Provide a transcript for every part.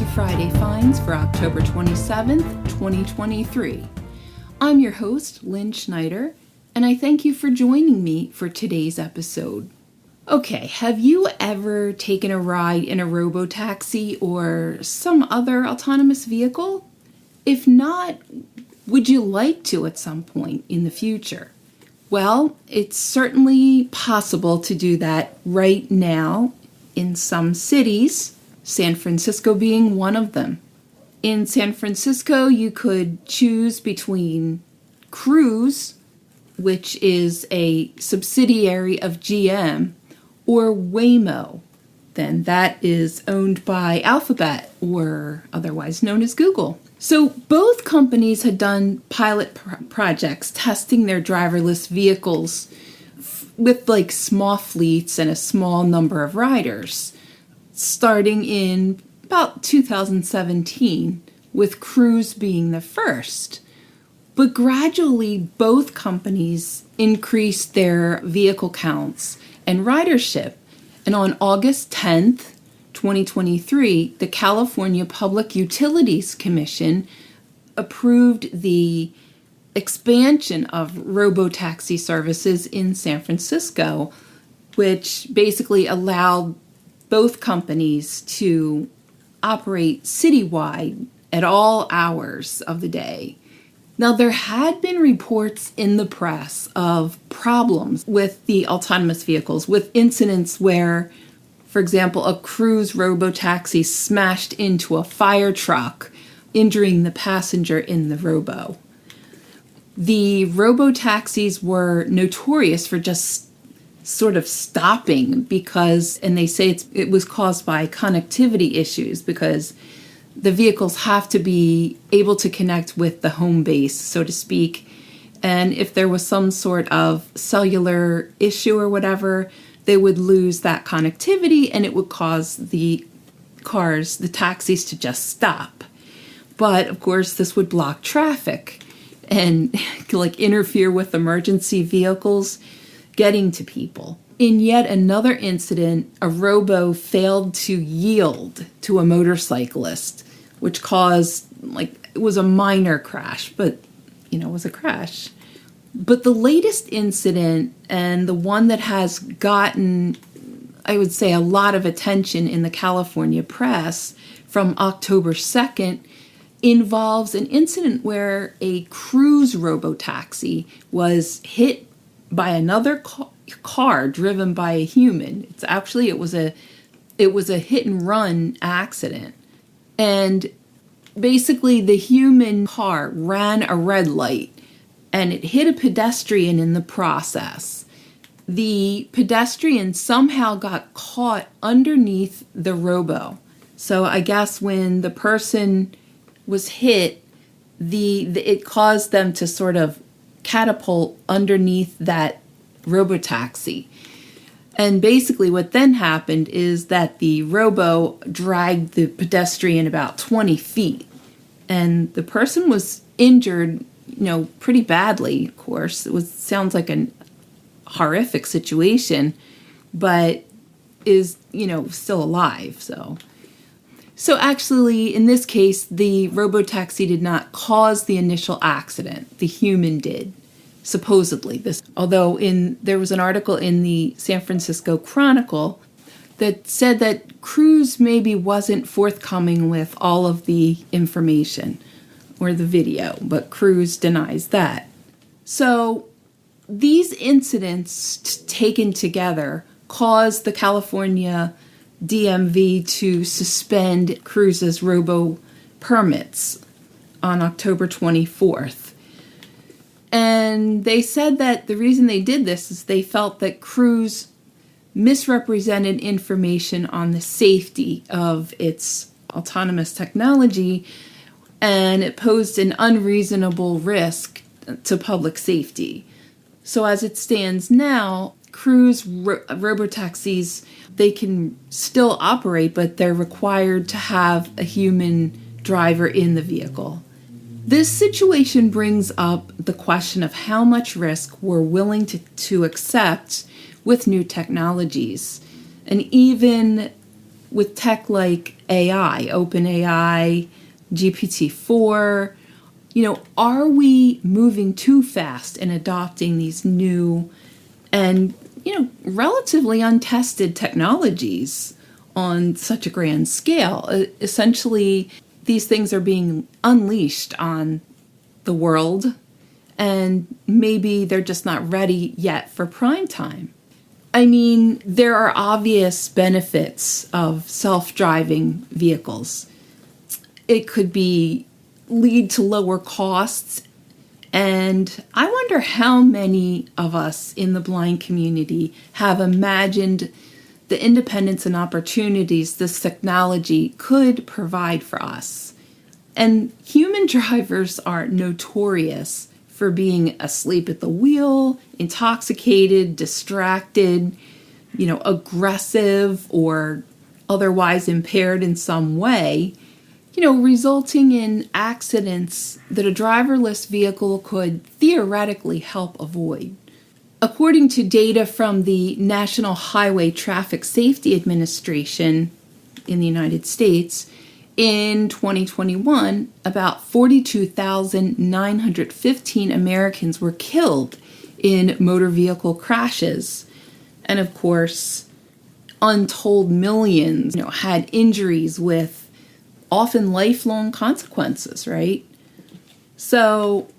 to Friday Finds for October 27th, 2023. I'm your host, Lynn Schneider, and I thank you for joining me for today's episode. Okay, have you ever taken a ride in a Robo-Taxi or some other autonomous vehicle? If not, would you like to at some point in the future? Well, it's certainly possible to do that right now in some cities, San Francisco being one of them. In San Francisco, you could choose between Cruise, which is a subsidiary of GM, or Waymo. Then that is owned by Alphabet, or otherwise known as Google. So both companies had done pilot projects testing their driverless vehicles with like small fleets and a small number of riders, starting in about 2017, with Cruise being the first. But gradually, both companies increased their vehicle counts and ridership. And on August 10th, 2023, the California Public Utilities Commission approved the expansion of Robo-Taxi services in San Francisco, which basically allowed both companies to operate citywide at all hours of the day. Now, there had been reports in the press of problems with the autonomous vehicles, with incidents where, for example, a Cruise Robo-Taxi smashed into a fire truck, injuring the passenger in the robo. The Robo-Taxis were notorious for just sort of stopping because, and they say it was caused by connectivity issues because the vehicles have to be able to connect with the home base, so to speak. And if there was some sort of cellular issue or whatever, they would lose that connectivity and it would cause the taxis to just stop. But of course, this would block traffic and like interfere with emergency vehicles getting to people. In yet another incident, a robo failed to yield to a motorcyclist, which caused, it was a minor crash, but, it was a crash. But the latest incident, and the one that has gotten, I would say, a lot of attention in the California press from October 2nd, involves an incident where a Cruise Robo-Taxi was hit by another car driven by a human. It was a hit and run accident. And basically the human car ran a red light and it hit a pedestrian in the process. The pedestrian somehow got caught underneath the robo. So I guess when the person was hit, it caused them to sort of catapult underneath that Robo-Taxi. And basically what then happened is that the robo dragged the pedestrian about 20 feet. And the person was injured, pretty badly, of course. Sounds like a horrific situation, but is, still alive, So actually, in this case, the Robo-Taxi did not cause the initial accident. The human did, supposedly. Although there was an article in the San Francisco Chronicle that said that Cruise maybe wasn't forthcoming with all of the information or the video, but Cruise denies that. So these incidents taken together caused the California DMV to suspend Cruise's robo-permits on October 24th. And they said that the reason they did this is they felt that Cruise misrepresented information on the safety of its autonomous technology, and it posed an unreasonable risk to public safety. So as it stands now, Cruise robo-taxis, they can still operate, but they're required to have a human driver in the vehicle. This situation brings up the question of how much risk we're willing to accept with new technologies. And even with tech like AI, OpenAI, GPT-4. Are we moving too fast in adopting these new and, relatively untested technologies on such a grand scale? Essentially, these things are being unleashed on the world, and maybe they're just not ready yet for prime time. I mean, there are obvious benefits of self-driving vehicles. It could lead to lower costs, and I wonder how many of us in the blind community have imagined the independence and opportunities this technology could provide for us. And human drivers are notorious for being asleep at the wheel, intoxicated, distracted, aggressive, or otherwise impaired in some way, resulting in accidents that a driverless vehicle could theoretically help avoid. According to data from the National Highway Traffic Safety Administration in the United States, in 2021, about 42,915 Americans were killed in motor vehicle crashes. And of course, untold millions, had injuries with often lifelong consequences, right? So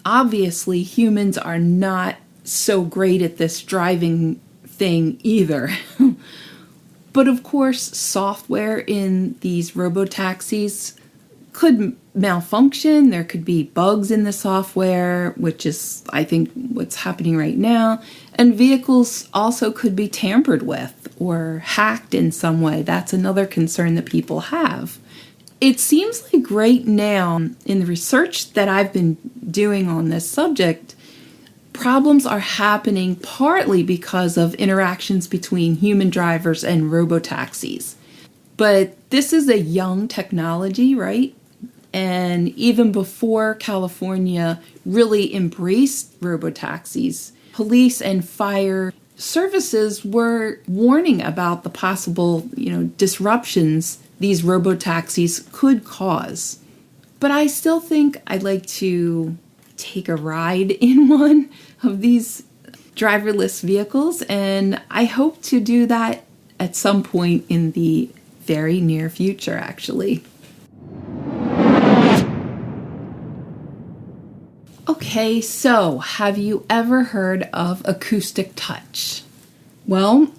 obviously humans are not so great at this driving thing either. But of course, software in these robo-taxis could malfunction. There could be bugs in the software, which is, I think, what's happening right now. And vehicles also could be tampered with or hacked in some way. That's another concern that people have. It seems like right now, in the research that I've been doing on this subject, problems are happening partly because of interactions between human drivers and robo-taxis. But this is a young technology, right? And even before California really embraced robo-taxis, police and fire services were warning about the possible, disruptions these robo-taxis could cause. But I still think I'd like to take a ride in one of these driverless vehicles, and I hope to do that at some point in the very near future, actually. Okay, so have you ever heard of Acoustic Touch? Well,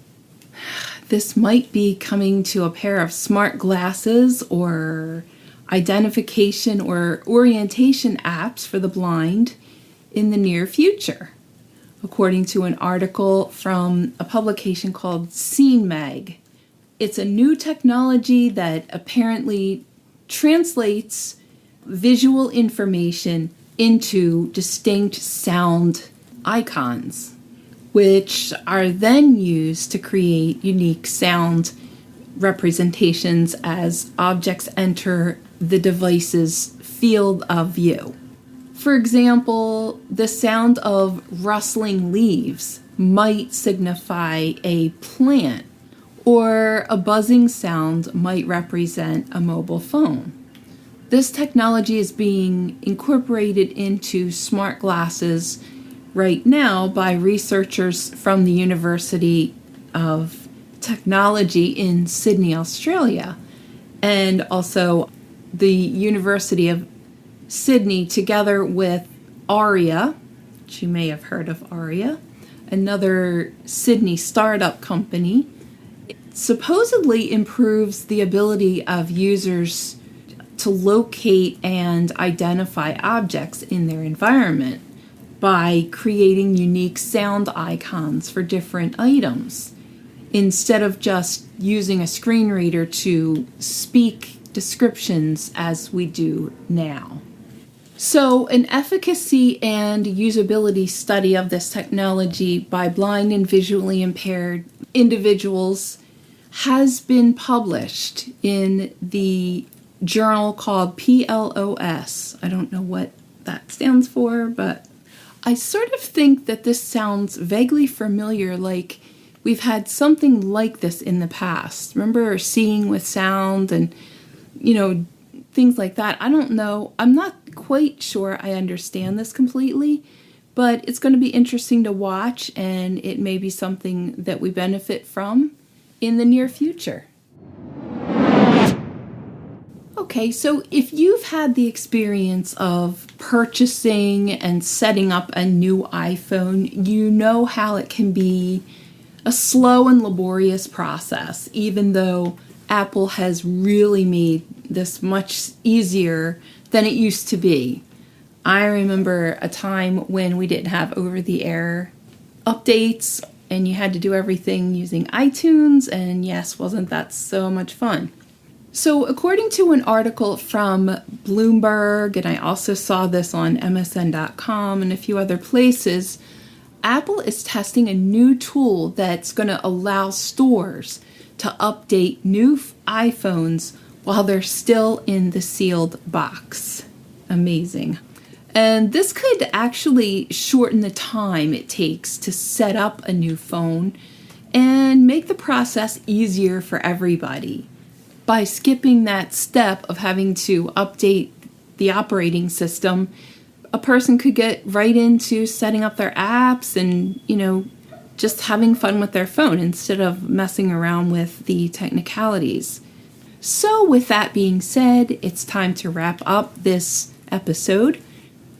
this might be coming to a pair of smart glasses or identification or orientation apps for the blind in the near future, according to an article from a publication called Scene Mag. It's a new technology that apparently translates visual information into distinct sound icons, which are then used to create unique sound representations as objects enter the device's field of view. For example, the sound of rustling leaves might signify a plant, or a buzzing sound might represent a mobile phone. This technology is being incorporated into smart glasses right now by researchers from the University of Technology in Sydney, Australia, and also the University of Sydney, together with Aria, which you may have heard of Aria, another Sydney startup company. It supposedly improves the ability of users to locate and identify objects in their environment by creating unique sound icons for different items, instead of just using a screen reader to speak descriptions as we do now. So, an efficacy and usability study of this technology by blind and visually impaired individuals has been published in the journal called PLOS. I don't know what that stands for, but I sort of think that this sounds vaguely familiar, like we've had something like this in the past. Remember seeing with sound and, things like that. I don't know. I'm not quite sure I understand this completely, but it's going to be interesting to watch, and it may be something that we benefit from in the near future. Okay, so if you've had the experience of purchasing and setting up a new iPhone, you know how it can be a slow and laborious process, even though Apple has really made this much easier than it used to be. I remember a time when we didn't have over-the-air updates and you had to do everything using iTunes, and yes, wasn't that so much fun? So according to an article from Bloomberg, and I also saw this on MSN.com and a few other places, Apple is testing a new tool that's going to allow stores to update new iPhones while they're still in the sealed box. Amazing. And this could actually shorten the time it takes to set up a new phone and make the process easier for everybody. By skipping that step of having to update the operating system, a person could get right into setting up their apps and, just having fun with their phone instead of messing around with the technicalities. So with that being said, it's time to wrap up this episode.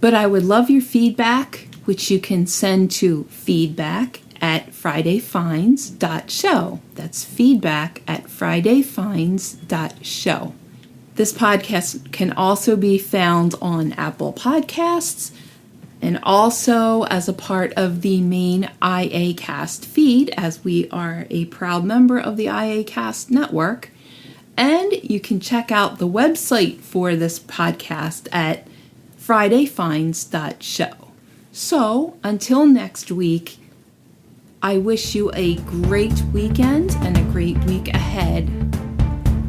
But I would love your feedback, which you can send to feedback@fridayfinds.show. That's feedback@fridayfinds.show. This podcast can also be found on Apple Podcasts and also as a part of the main IACast feed, as we are a proud member of the IACast network. And you can check out the website for this podcast at fridayfinds.show. So, until next week, I wish you a great weekend and a great week ahead.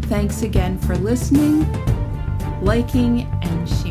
Thanks again for listening, liking, and sharing.